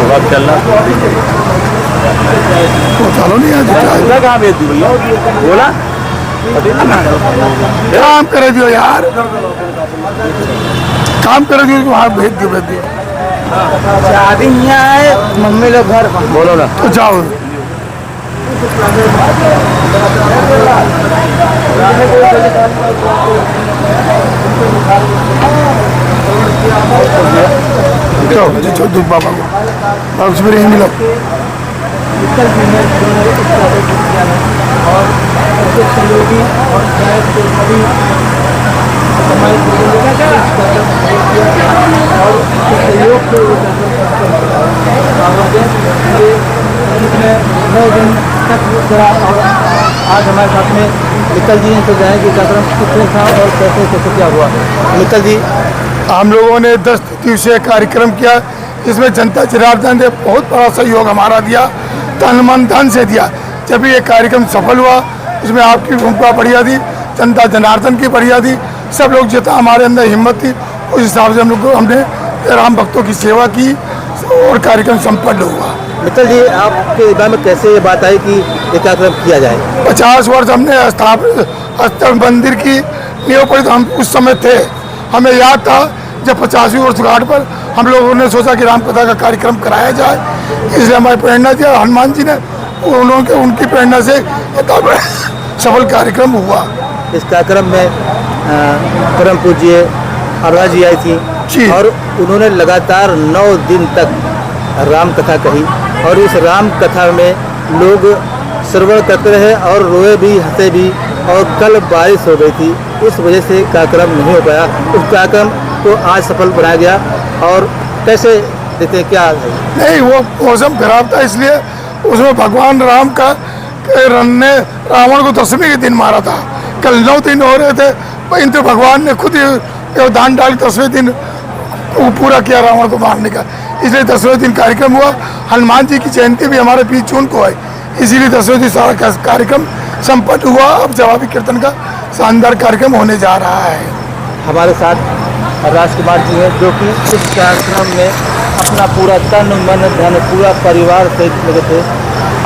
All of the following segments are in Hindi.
वक्त चलना तो चलो नहीं आज कहाँ भेज दी भैया बोला काम करे दियो यार, काम करे दियो, वहाँ भेज दियो। शादी यहाँ है, मम्मी लोग घर बोलो ना तो जाओ। तो दूध बाबा को उसमें नहीं मिला और सहयोगी और सभी समाज और सहयोग से 9 दिन तक चला। और आज हमारे साथ में निकल जी हैं, तो जाने कि कार्यक्रम कितने था और कैसे कैसे क्या हुआ। निकल जी, हम लोगों ने 10 दिवसीय कार्यक्रम किया, इसमें जनता जनार्दन ने बहुत बड़ा सहयोग हमारा दिया, तन मन धन से दिया। जब ये कार्यक्रम सफल हुआ, इसमें आपकी भूमिका बढ़िया थी, जनता जनार्दन की बढ़िया थी, सब लोग जितना हमारे अंदर हिम्मत थी उस हिसाब से हमने राम भक्तों की सेवा की और कार्यक्रम संपन्न हुआ। मित्तल जी, आपके दिमाग में कैसे ये बात आई कि ये कार्यक्रम किया जाए? 50 वर्ष हमने स्थापित मंदिर की नींव पड़ी, तो हम उस समय थे, हमें याद था जब 50वीं वर्षगांठ पर हम लोगों ने सोचा कि राम कथा का कार्यक्रम कराया जाए, इसलिए हमारी प्रेरणा दिया हनुमान जी ने, उनकी प्रेरणा से इतना सफल कार्यक्रम हुआ। इस कार्यक्रम में परम पूज्य आभा जी आई थी और उन्होंने लगातार 9 दिन तक राम कथा कही, और इस राम कथा में लोग श्रवण करते रहे और रोए भी, हंसे भी। और कल बारिश हो गई थी, इस वजह से कार्यक्रम नहीं हो पाया। उस कार्यक्रम को आज सफल बनाया गया। और कैसे देते क्या नहीं, वो मौसम खराब था, इसलिए उसमें भगवान राम का ने रावण को 10वें के दिन मारा था। कल 9 दिन हो रहे थे, तो भगवान ने खुद दान डाल 10वें दिन वो पूरा किया रावण को मारने का, इसलिए 10वें दिन कार्यक्रम हुआ। हनुमान जी की जयंती भी हमारे 20 जून को है, इसीलिए 10वें दिन सारा कार्यक्रम संपन्न हुआ। अब जवाबी कीर्तन का शानदार कार्यक्रम होने जा रहा है। हमारे साथ राजकुमार जी हैं, जो कि इस कार्यक्रम में अपना पूरा तन मन धन पूरा परिवार सहित लगे थे।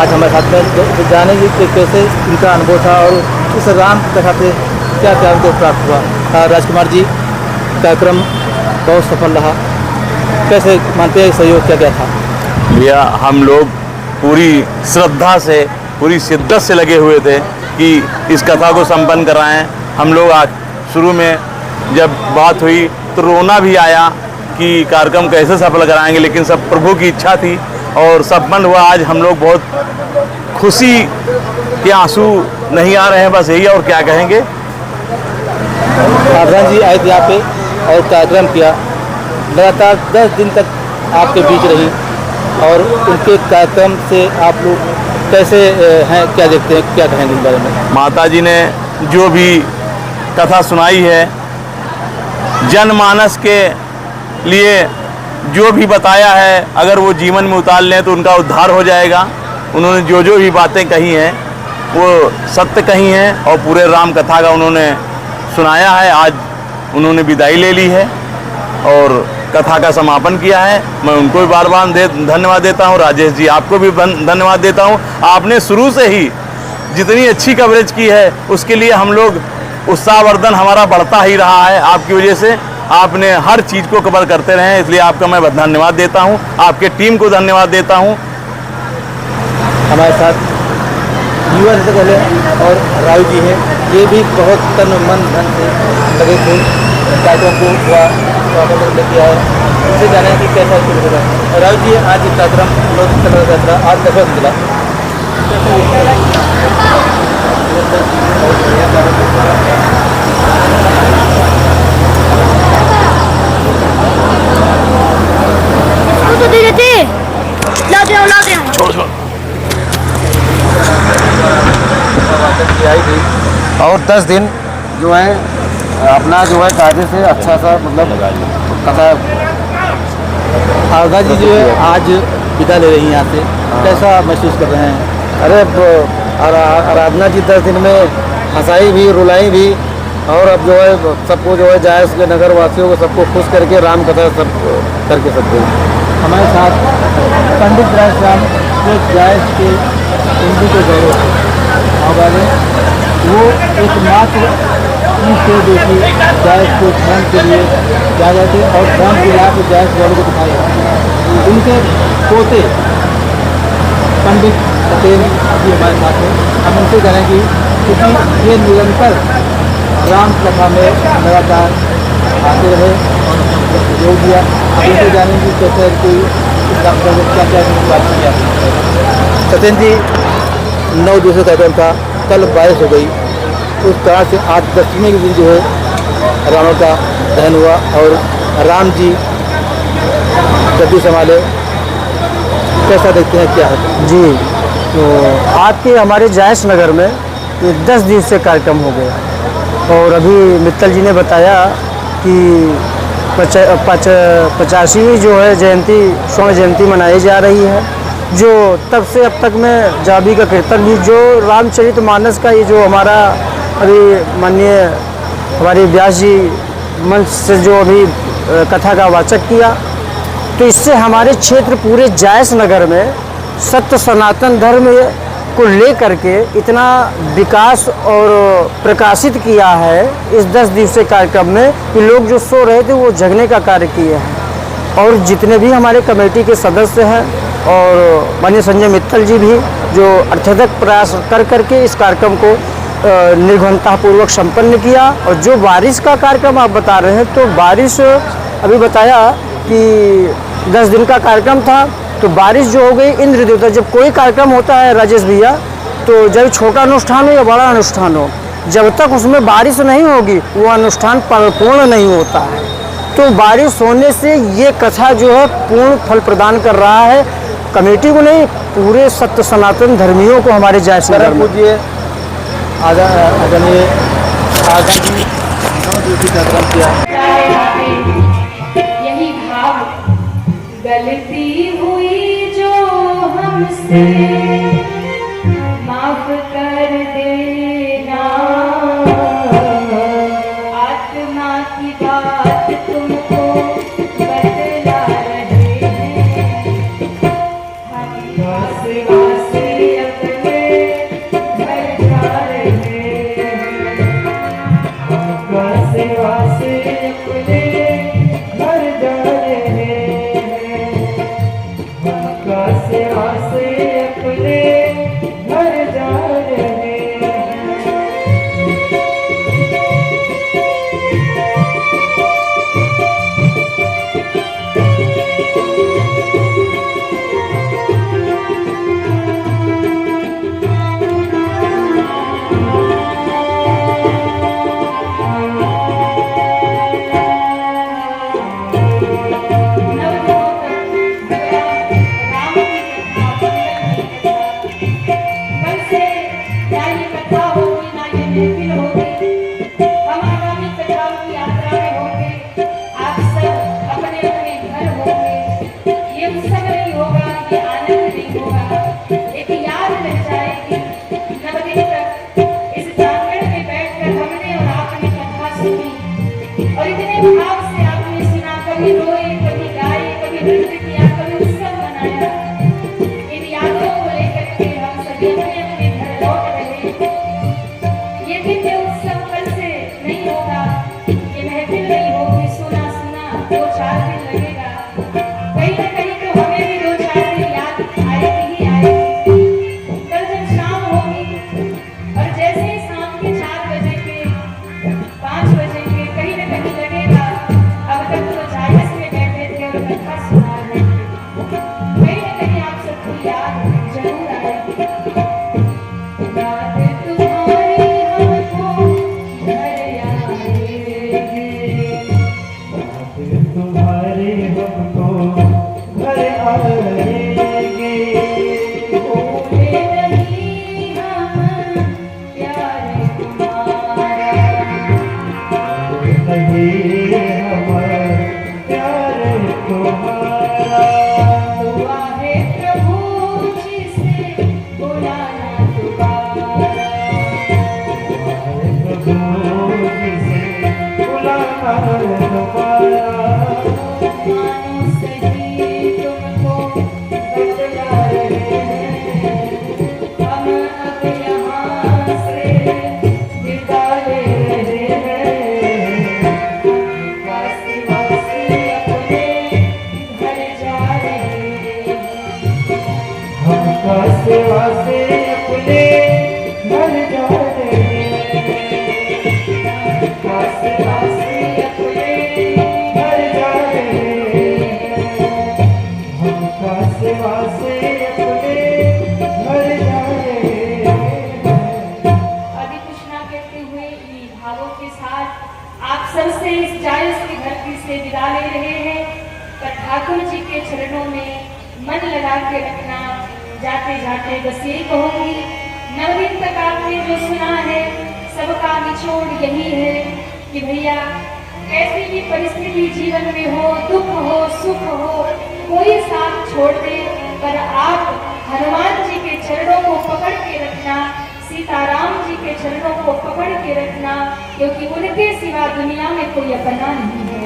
आज हमारे साथ में जानेंगे कि कैसे इनका अनुभव था और इस राम कथा से क्या क्या उनको प्राप्त हुआ। राजकुमार जी, कार्यक्रम बहुत सफल रहा, कैसे मानते हैं सहयोग क्या क्या था? भैया, हम लोग पूरी श्रद्धा से, पूरी शिद्दत से लगे हुए थे कि इस कथा को संपन्न कराएं। हम लोग आज शुरू में जब बात हुई तो रोना भी आया कि कार्यक्रम कैसे सफल कराएंगे, लेकिन सब प्रभु की इच्छा थी और संपन्न हुआ। आज हम लोग बहुत खुशी के आंसू नहीं आ रहे हैं, बस यही और क्या कहेंगे। आभा जी आए थे यहाँ पे और कार्यक्रम किया, लगातार 10 दिन तक आपके बीच रही, और उनके कार्यक्रम से आप लोग कैसे हैं, क्या देखते हैं, क्या कहेंगे इस बारे में? माता जी ने जो भी कथा सुनाई है, जनमानस के लिए जो भी बताया है, अगर वो जीवन में उतार लें तो उनका उद्धार हो जाएगा। उन्होंने जो जो भी बातें कही हैं वो सत्य कही हैं और पूरे राम कथा का उन्होंने सुनाया है। आज उन्होंने विदाई ले ली है और कथा का समापन किया है। मैं उनको भी बार बार धन्यवाद देता हूँ। राजेश जी, आपको भी धन्यवाद देता हूँ। आपने शुरू से ही जितनी अच्छी कवरेज की है उसके लिए हम लोग उत्साहवर्धन हमारा बढ़ता ही रहा है। आपकी वजह से आपने हर चीज़ को कवर करते रहे, इसलिए आपका मैं धन्यवाद देता हूँ। आपके टीम को धन्यवाद देता हूँ। हमारे साथ युवा से पहले और राव जी हैं, ये भी बहुत तन मन धन से लगे थे, कार्यक्रम को हुआ लेके आए। उनसे जाने कि कैसा शुरू होगा। राव जी, आज ये कार्यक्रम 9 दिन तक यात्रा आज कैसा मिला? तो दे देते, लाते हैं। छोड़ और 10 दिन जो है अपना जो है कायदे से अच्छा सा मतलब कथा। आभा जी जो है आज विदा ले रही हैं यहाँ से, कैसा महसूस कर रहे हैं? अरे आराधना जी 10 दिन में हंसाई भी, रुलाई भी, और अब जो है सबको जो है जाए उसके नगर वासियों को सबको खुश करके राम कथा सब करके सबको हमारे साथ पंडित राजश्याम जो जायज के हिंदू के गौरव हमारे वो एकमात्र ईश्वर देखी जायज को धर्म के लिए जा रहे थे और धर्म के लाभ जायज गौरव को दिखाया। उनके पोते पंडित पटेल जी हमारे साथ हैं। हम उनसे कहेंगे क्योंकि ये निरंतर राम कथा में लगातार आते रहे और योग दिया। उनसे जानेंगे कैसे कोई क्या क्या बात किया। सत्येंद्र जी 9 दिवसों का कार्यक्रम था, कल बारिश हो गई, उस तरह से आज 10वें के दिन जो है रावण का दहन हुआ और राम जी गद्दी संभाले। कैसा देखते हैं, क्या है जी? तो आज के हमारे जायस नगर में ये 10 दिवसीय कार्यक्रम हो गया और अभी मित्तल जी ने बताया कि 85वीं जो है जयंती, स्वर्ण जयंती मनाई जा रही है, जो तब से अब तक में जाबी का कीर्तन भी, जो रामचरितमानस का ये जो हमारा अभी माननीय हमारे व्यास जी मंच से जो अभी कथा का वाचक किया, तो इससे हमारे क्षेत्र पूरे जायस नगर में सत्य सनातन धर्म को लेकर के इतना विकास और प्रकाशित किया है इस 10 दिवसीय कार्यक्रम में कि लोग जो सो रहे थे वो जगने का कार्य किए हैं। और जितने भी हमारे कमेटी के सदस्य हैं और माननीय संजय मित्तल जी भी जो अत्यधिक प्रयास कर करके इस कार्यक्रम को निर्घनतापूर्वक संपन्न किया। और जो बारिश का कार्यक्रम आप बता रहे हैं, तो बारिश अभी बताया कि 10 दिन का कार्यक्रम था, तो बारिश जो हो गई इंद्र देवता। जब कोई कार्यक्रम होता है राजेश भैया, तो जब छोटा अनुष्ठान हो या बड़ा अनुष्ठान हो, जब तक उसमें बारिश नहीं होगी वो अनुष्ठान परिपूर्ण नहीं होता है। तो बारिश होने से ये कथा जो है पूर्ण फल प्रदान कर रहा है कमेटी को नहीं, पूरे सत्य सनातन धर्मियों को हमारे जायस नगर में। पूजिए आदरणीय आगामी 9 दिवसीय कार्यक्रम किया। यही भाव गलती हुई जो हमसे माफ कर देना, आत्मा की बात तुमको बदला रहे हैं, हम वासे वासे अपने घर जा रहे हैं, हम वासे वासे अपने घर जा रहे हैं, हम वासे वासे अपने घर जा रहे हैं। और इतने भाव से आपने सुना, कभी रोए, कभी गाए, कभी नृत्य किया, कभी उत्सव मनाया। इन यादों को लेकर के हम सभी अपने अपने घर लौट रहे। ये दिव्य उत्सव कल से नहीं होगा, ये महफिल नहीं होगी, सुना सुना 2-4 दिन लगेगा। कहीं ना कहीं तो हमें भी सेवा से अपने मर जाते माँ सेवा से अपने मर जाते हमका सेवा से अपने मर जाते। अभी कुछ ना कहते हुए इन्हीं भावों के साथ आप सबसे इस जायस की धरती से विदा ले रहे हैं। पर ठाकुर जी के चरणों में मन लगा के रखना। जाते जाते बस यही कहूंगी, 9 दिन तक आपने जो सुना है सबका निचोड़ यही है कि भैया कैसी भी परिस्थिति जीवन में हो, दुख हो सुख हो, कोई साथ छोड़ दे, पर आप हनुमान जी के चरणों को पकड़ के रखना, सीताराम जी के चरणों को पकड़ के रखना, क्योंकि उनके सिवा दुनिया में कोई अपना नहीं है,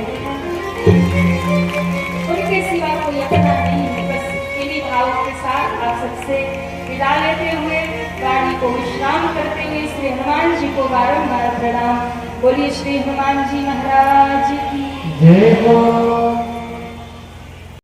उनके सिवा कोई अपना नहीं है। बस इन्हीं भावों के साथ आप सबसे विदा लेते हुए गाड़ी को विश्राम करते हुए श्री हनुमान जी को बारंबार प्रणाम। बोलिए श्री हनुमान जी महाराज की जय हो।